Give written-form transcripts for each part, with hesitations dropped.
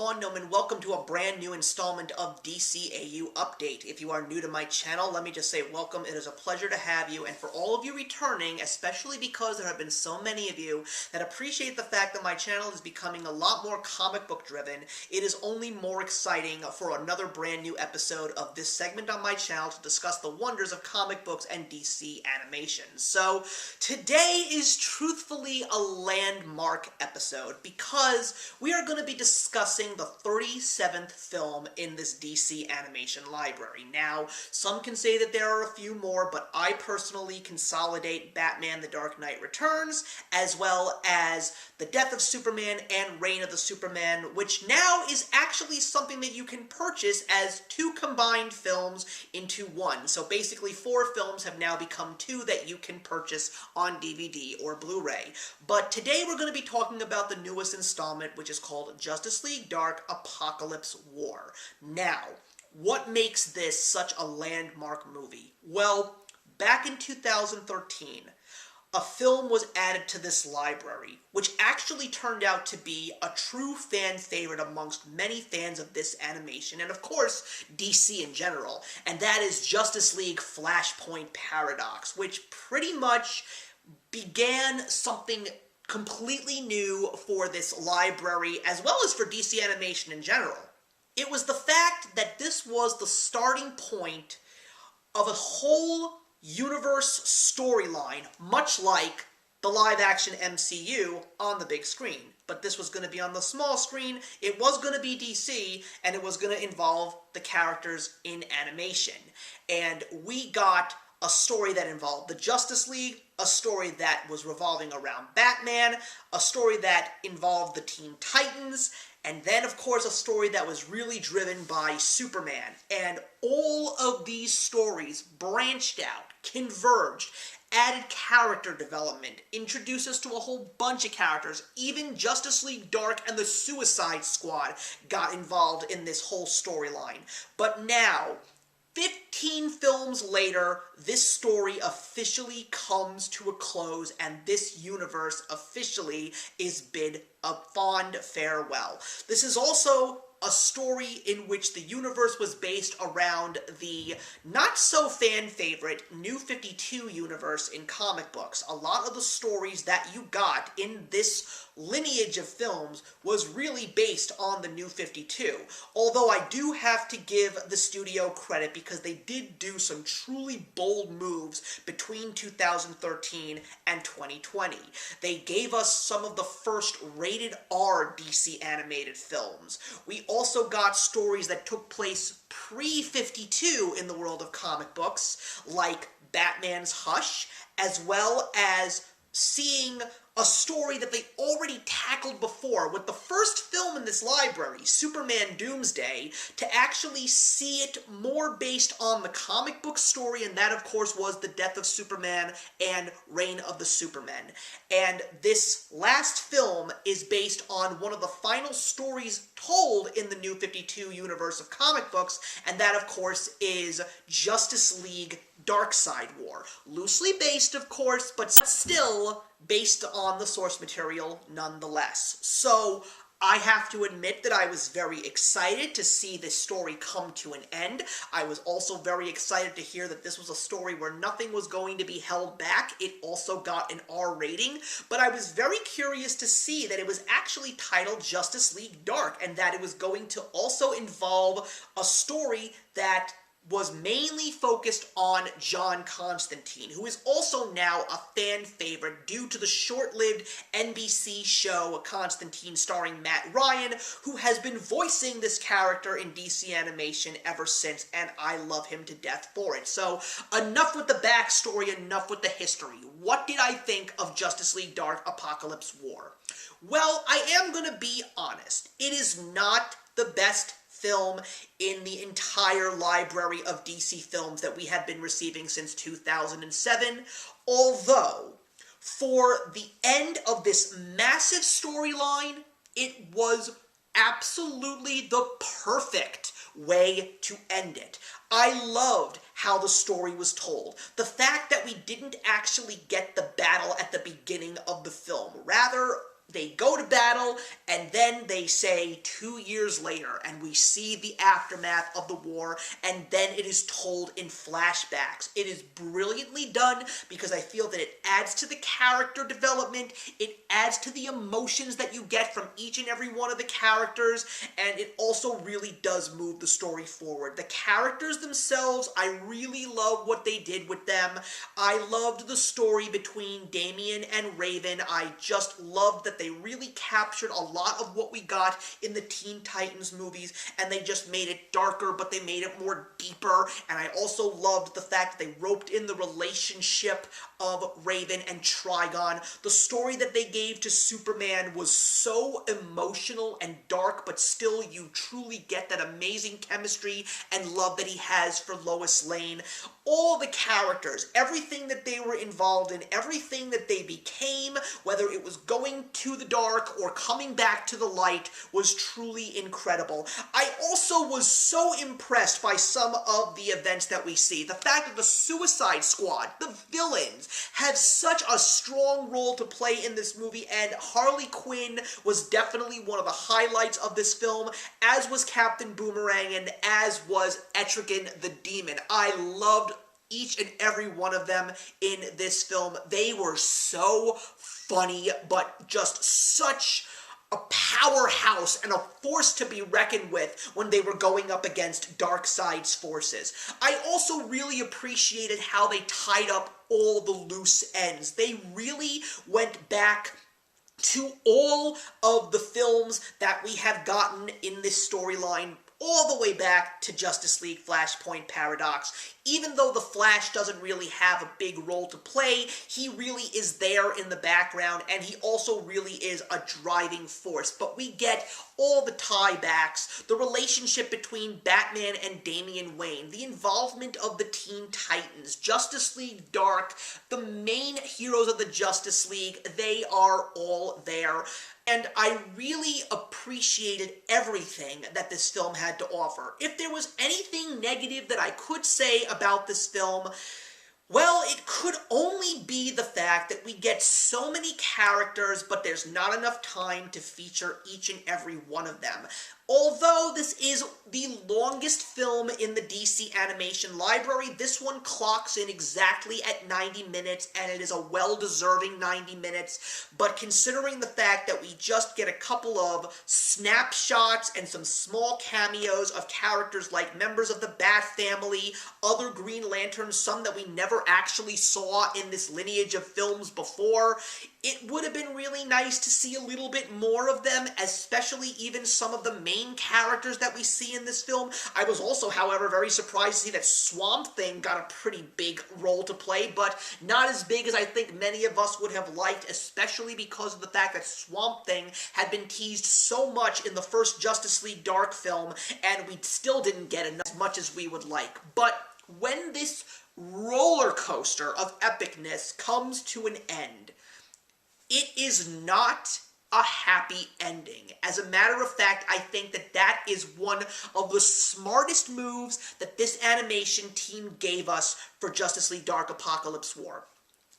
on, Gnome, and welcome to a brand new installment of DCAU Update. If you are new to my channel, let me just say welcome. It is a pleasure to have you, and for all of you returning, especially because there have been so many of you that appreciate the fact that my channel is becoming a lot more comic book driven, it is only more exciting for another brand new episode of this segment on my channel to discuss the wonders of comic books and DC animation. So, today is truthfully a landmark episode because we are going to be discussing the 37th film in this DC animation library. Now, some can say that there are a few more, but I personally consolidate Batman: The Dark Knight Returns, as well as The Death of Superman and Reign of the Superman, which now is actually something that you can purchase as two combined films into one. So basically 4 films have now become 2 that you can purchase on DVD or Blu-ray. But today we're going to be talking about the newest installment, which is called Justice League Dark Apokolips War. Now, what makes this such a landmark movie? Well, back in 2013, a film was added to this library, which actually turned out to be a true fan favorite amongst many fans of this animation, and of course, DC in general, and that is Justice League Flashpoint Paradox, which pretty much began something completely new for this library, as well as for DC animation in general. It was the fact that this was the starting point of a whole universe storyline, much like the live-action MCU on the big screen. But this was going to be on the small screen, it was going to be DC, and it was going to involve the characters in animation. And we got a story that involved the Justice League, a story that was revolving around Batman, a story that involved the Teen Titans, and then, of course, a story that was really driven by Superman. And all of these stories branched out, converged, added character development, introduced us to a whole bunch of characters. Even Justice League Dark and the Suicide Squad got involved in this whole storyline. But now, 15 films later, this story officially comes to a close, and this universe officially is bid a fond farewell. This is also a story in which the universe was based around the not-so-fan-favorite New 52 universe in comic books. A lot of the stories that you got in this lineage of films was really based on the New 52. Although I do have to give the studio credit because they did do some truly bold moves between 2013 and 2020. They gave us some of the first rated R DC animated films. We also got stories that took place pre-52 in the world of comic books, like Batman's Hush, as well as seeing a story that they already tackled before with the first film in this library, Superman Doomsday, to actually see it more based on the comic book story, and that, of course, was The Death of Superman and Reign of the Supermen. And this last film is based on one of the final stories told in the New 52 universe of comic books, and that, of course, is Justice League Darkseid War. Loosely based, of course, but still based on the source material nonetheless. So, I have to admit that I was very excited to see this story come to an end. I was also very excited to hear that this was a story where nothing was going to be held back. It also got an R rating, but I was very curious to see that it was actually titled Justice League Dark, and that it was going to also involve a story that was mainly focused on John Constantine, who is also now a fan favorite due to the short-lived NBC show Constantine starring Matt Ryan, who has been voicing this character in DC animation ever since, and I love him to death for it. So, enough with the backstory, enough with the history. What did I think of Justice League Dark Apokolips War? Well, I am going to be honest. It is not the best film in the entire library of DC films that we have been receiving since 2007, although, for the end of this massive storyline, it was absolutely the perfect way to end it. I loved how the story was told. The fact that we didn't actually get the battle at the beginning of the film. Rather, They go to battle, and then they say 2 years later, and we see the aftermath of the war, and then it is told in flashbacks. It is brilliantly done because I feel that it adds to the character development, it adds to the emotions that you get from each and every one of the characters, and it also really does move the story forward. The characters themselves, I really love what they did with them. I loved the story between Damien and Raven. I just loved that they really captured a lot of what we got in the Teen Titans movies, and they just made it darker, but they made it more deeper. And I also loved the fact that they roped in the relationship of Raven and Trigon. The story that they gave to Superman was so emotional and dark, but still you truly get that amazing chemistry and love that he has for Lois Lane. All the characters, everything that they were involved in, everything that they became, whether it was going to the dark or coming back to the light, was truly incredible. I also was so impressed by some of the events that we see. The fact that the Suicide Squad, the villains, have such a strong role to play in this movie, and Harley Quinn was definitely one of the highlights of this film, as was Captain Boomerang, and as was Etrigan the Demon. I loved each and every one of them in this film. They were so funny, but just such a powerhouse and a force to be reckoned with when they were going up against Darkseid's forces. I also really appreciated how they tied up all the loose ends. They really went back to all of the films that we have gotten in this storyline, all the way back to Justice League Flashpoint Paradox. Even though the Flash doesn't really have a big role to play, he really is there in the background, and he also really is a driving force. But we get all the tiebacks, the relationship between Batman and Damian Wayne, the involvement of the Teen Titans, Justice League Dark, the main heroes of the Justice League, they are all there. And I really appreciated everything that this film had to offer. If there was anything negative that I could say about this film, well, it could only be the fact that we get so many characters, but there's not enough time to feature each and every one of them. Although this is the longest film in the DC animation library, this one clocks in exactly at 90 minutes, and it is a well-deserving 90 minutes. But considering the fact that we just get a couple of snapshots and some small cameos of characters like members of the Bat family, other Green Lanterns, some that we never actually saw in this lineage of films before, it would have been really nice to see a little bit more of them, especially even some of the main characters that we see in this film. I was also, however, very surprised to see that Swamp Thing got a pretty big role to play, but not as big as I think many of us would have liked, especially because of the fact that Swamp Thing had been teased so much in the first Justice League Dark film, and we still didn't get as much as we would like. But when this roller coaster of epicness comes to an end, it is not a happy ending. As a matter of fact, I think that that is one of the smartest moves that this animation team gave us for Justice League Dark Apokolips War.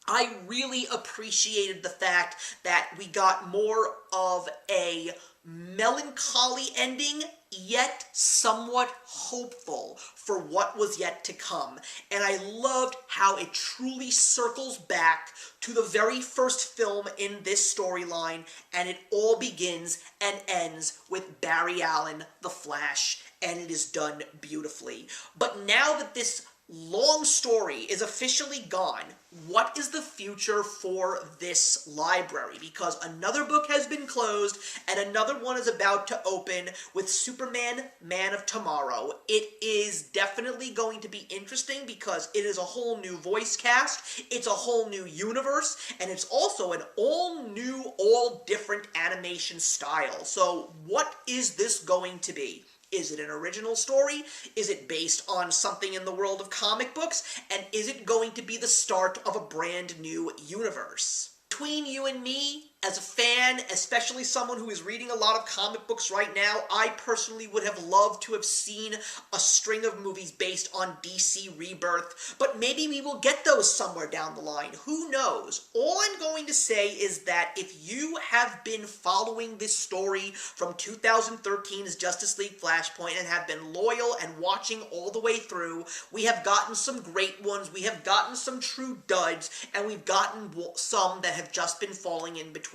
I really appreciated the fact that we got more of a melancholy ending, yet somewhat hopeful for what was yet to come. And I loved how it truly circles back to the very first film in this storyline, and it all begins and ends with Barry Allen, the Flash, and it is done beautifully. But now that this long story is officially gone, what is the future for this library? Because another book has been closed and another one is about to open with Superman, Man of Tomorrow. It is definitely going to be interesting because it is a whole new voice cast, it's a whole new universe, and it's also an all new, all different animation style. So what is this going to be? Is it an original story? Is it based on something in the world of comic books? And is it going to be the start of a brand new universe? Between you and me, As a fan, especially someone who is reading a lot of comic books right now, I personally would have loved to have seen a string of movies based on DC Rebirth, but maybe we will get those somewhere down the line. Who knows? All I'm going to say is that if you have been following this story from 2013's Justice League Flashpoint and have been loyal and watching all the way through, we have gotten some great ones, we have gotten some true duds, and we've gotten some that have just been falling in between.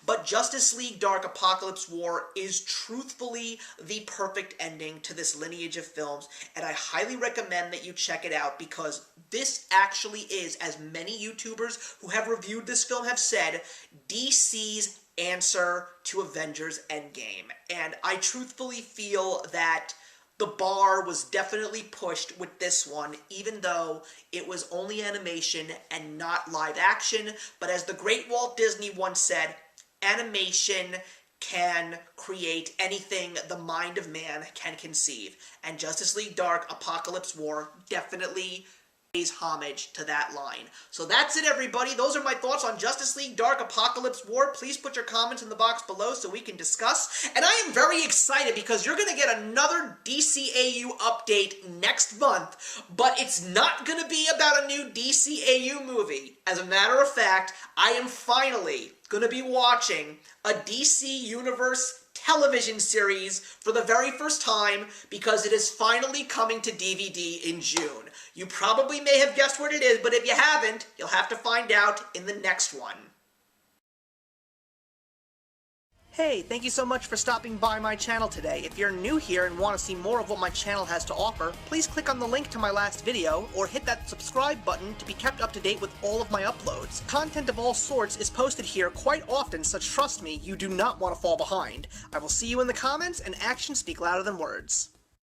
But Justice League Dark Apokolips War is truthfully the perfect ending to this lineage of films, and I highly recommend that you check it out because this actually is, as many YouTubers who have reviewed this film have said, DC's answer to Avengers Endgame. And I truthfully feel that the bar was definitely pushed with this one, even though it was only animation and not live action. But as the great Walt Disney once said, animation can create anything the mind of man can conceive. And Justice League Dark Apokolips War definitely pays homage to that line. So that's it, everybody. Those are my thoughts on Justice League Dark Apokolips War. Please put your comments in the box below so we can discuss. And I am very excited because you're going to get another DCAU update next month, but it's not going to be about a new DCAU movie. As a matter of fact, I am finally going to be watching a DC Universe television series for the very first time because it is finally coming to DVD in June. You probably may have guessed what it is, but if you haven't, you'll have to find out in the next one. Hey, thank you so much for stopping by my channel today. If you're new here and want to see more of what my channel has to offer, please click on the link to my last video, or hit that subscribe button to be kept up to date with all of my uploads. Content of all sorts is posted here quite often, so trust me, you do not want to fall behind. I will see you in the comments, and actions speak louder than words.